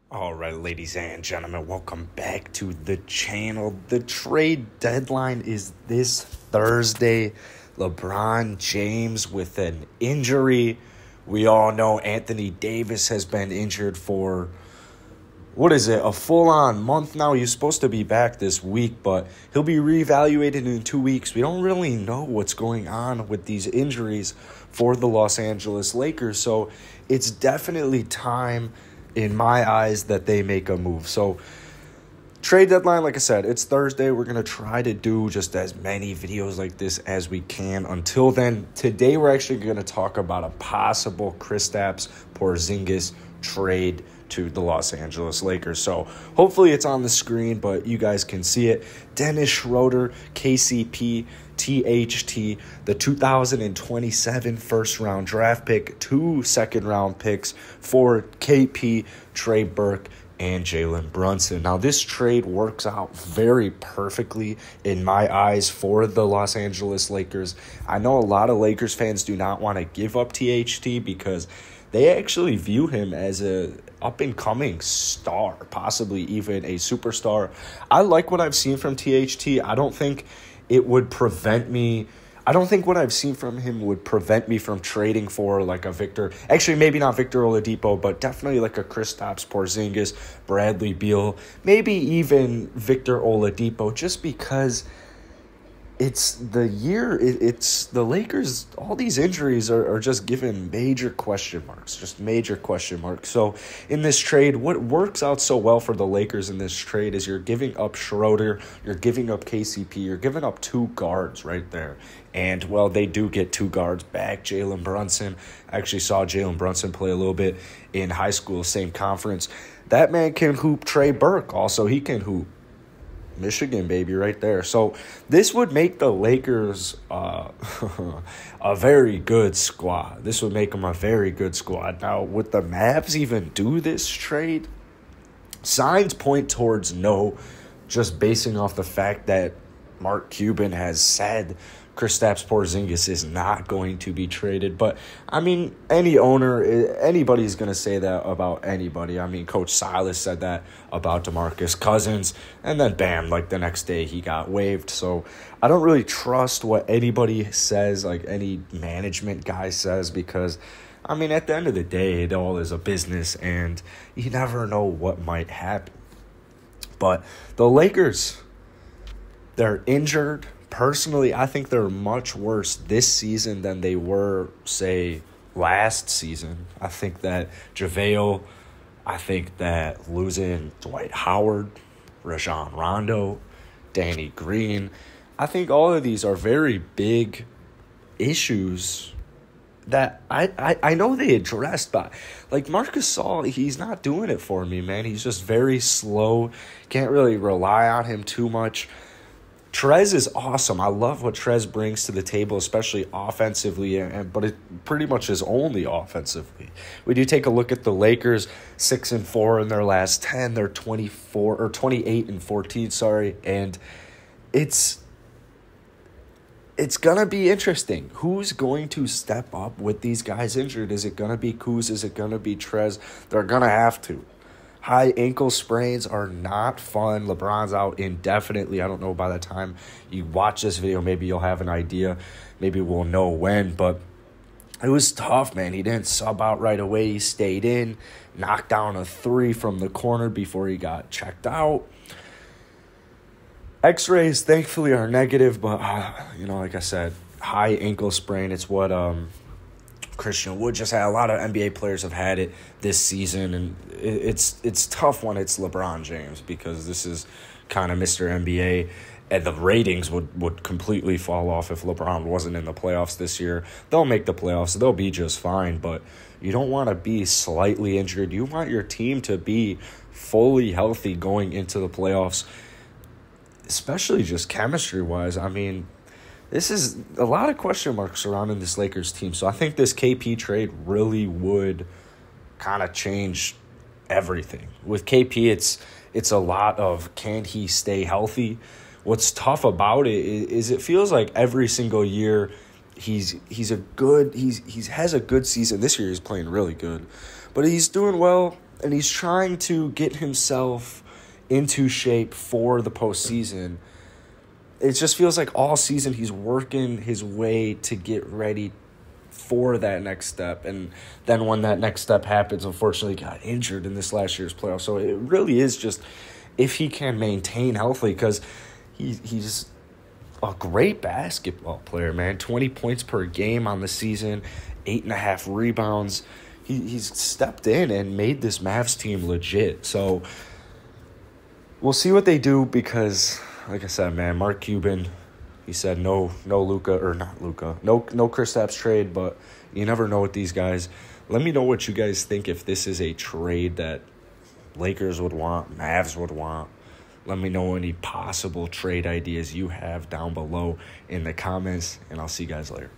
All right, ladies and gentlemen, welcome back to the channel. The trade deadline is this Thursday. LeBron James with an injury. We all know Anthony Davis has been injured for, a full-on month now. He's supposed to be back this week, but he'll be reevaluated in 2 weeks. We don't really know what's going on with these injuries for the Los Angeles Lakers, so it's definitely time in my eyes that they make a move. So trade deadline, like I said, it's Thursday. We're going to try to do just as many videos like this as we can. Until then, today we're actually going to talk about a possible Kristaps Porzingis trade to the Los Angeles Lakers. So hopefully it's on the screen, but you guys can see it. Dennis Schroeder, KCP, THT, the 2027 first-round draft pick, 2 second-round picks for KP, Trey Burke, and Jalen Brunson. Now, this trade works out very perfectly in my eyes for the Los Angeles Lakers. I know a lot of Lakers fans do not want to give up THT because they actually view him as a up-and-coming star, possibly even a superstar. I like what I've seen from THT. I don't think what I've seen from him would prevent me from trading for like a Victor. Actually, maybe not Victor Oladipo, but definitely like a Kristaps Porzingis, Bradley Beal, maybe even Victor Oladipo, just because it's the year, it's the Lakers. All these injuries are just given major question marks. So in this trade, what works out so well for the Lakers in this trade is you're giving up Schroeder, you're giving up KCP, you're giving up 2 guards right there. And, well, they do get 2 guards back. Jalen Brunson, I actually saw Jalen Brunson play a little bit in high school, same conference. That man can hoop. Trey Burke, also, he can hoop. Michigan, baby, right there. So this would make the Lakers a very good squad. This would make them a very good squad. Now, would the Mavs even do this trade? Signs point towards no, just basing off the fact that Mark Cuban has said Kristaps Porzingis is not going to be traded. But, I mean, anybody's going to say that about anybody. I mean, Coach Silas said that about DeMarcus Cousins, and then bam, like the next day he got waived. So I don't really trust what anybody says, like any management guy says, because, I mean, at the end of the day, it all is a business, and you never know what might happen. But the Lakers, they're injured. Personally, I think they're much worse this season than they were, say, last season. I think that JaVale, I think that losing Dwight Howard, Rajon Rondo, Danny Green, I think all of these are very big issues that I know they addressed, but like Marc Gasol, he's not doing it for me, man. He's just very slow. Can't really rely on him too much. Trez is awesome. I love what Trez brings to the table, especially offensively, but it pretty much is only offensively. We do take a look at the Lakers, 6-4 in their last 10. They're 28-14, and it's gonna be interesting. Who's going to step up with these guys injured? Is it gonna be Kuz? Is it gonna be Trez? They're gonna have to. High ankle sprains are not fun. LeBron's out indefinitely. I don't know by the time you watch this video, maybe you'll have an idea. Maybe we'll know when, but it was tough, man. He didn't sub out right away. He stayed in, knocked down a 3 from the corner before he got checked out. X-rays, thankfully, are negative, but, like I said, high ankle sprain, it's what Christian Wood just had. A lot of NBA players have had it this season, and it's tough when it's LeBron James because this is kind of Mr. NBA, and the ratings would completely fall off if LeBron wasn't in the playoffs this year. They'll make the playoffs. They'll be just fine, but you don't want to be slightly injured. You want your team to be fully healthy going into the playoffs, especially just chemistry-wise. I mean, this is a lot of question marks surrounding this Lakers team. So I think this KP trade really would kind of change everything. With KP, it's a lot of, can he stay healthy? What's tough about it is it feels like every single year he has a good season. This year he's playing really good, but he's doing well and he's trying to get himself into shape for the postseason. It just feels like all season he's working his way to get ready for that next step. And then when that next step happens, unfortunately got injured in this last year's playoff. So it really is just if he can maintain healthy, because he's a great basketball player, man. 20 points per game on the season, 8.5 rebounds. He's stepped in and made this Mavs team legit. So we'll see what they do because, like I said, man, Mark Cuban, he said no Kristaps trade, but you never know with these guys. Let me know what you guys think, if this is a trade that Lakers would want, Mavs would want. Let me know any possible trade ideas you have down below in the comments, and I'll see you guys later.